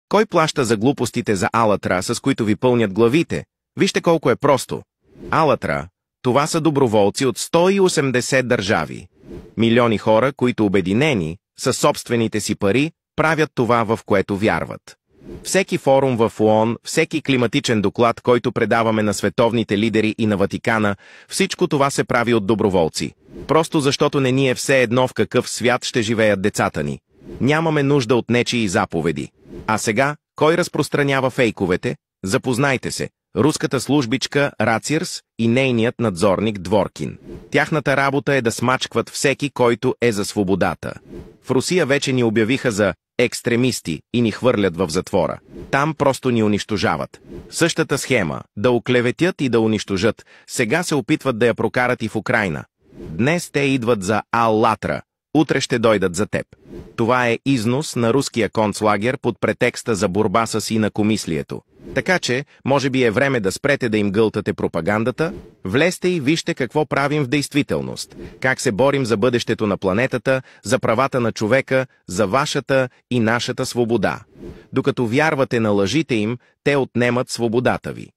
Кой плаща за глупостите за Алатра, с които ви пълнят главите? Вижте колко е просто. Алатра, това са доброволци от 180 държави. Милиони хора, които обединени, със собствените си пари, правят това, в което вярват. Всеки форум в ООН, всеки климатичен доклад, който предаваме на световните лидери и на Ватикана, всичко това се прави от доброволци. Просто защото не ни е все едно в какъв свят ще живеят децата ни. Нямаме нужда от нечии заповеди. А сега, кой разпространява фейковете? Запознайте се. Руската службичка Рацирс и нейният надзорник Дворкин. Тяхната работа е да смачкват всеки, който е за свободата. В Русия вече ни обявиха за екстремисти и ни хвърлят в затвора. Там просто ни унищожават. Същата схема – да оклеветят и да унищожат, сега се опитват да я прокарат и в Украйна. Днес те идват за Алатра, утре ще дойдат за теб. Това е износ на руския концлагер под претекста за борба с инакомислието. Така че, може би е време да спрете да им гълтате пропагандата, влезте и вижте какво правим в действителност, как се борим за бъдещето на планетата, за правата на човека, за вашата и нашата свобода. Докато вярвате на лъжите им, те отнемат свободата ви.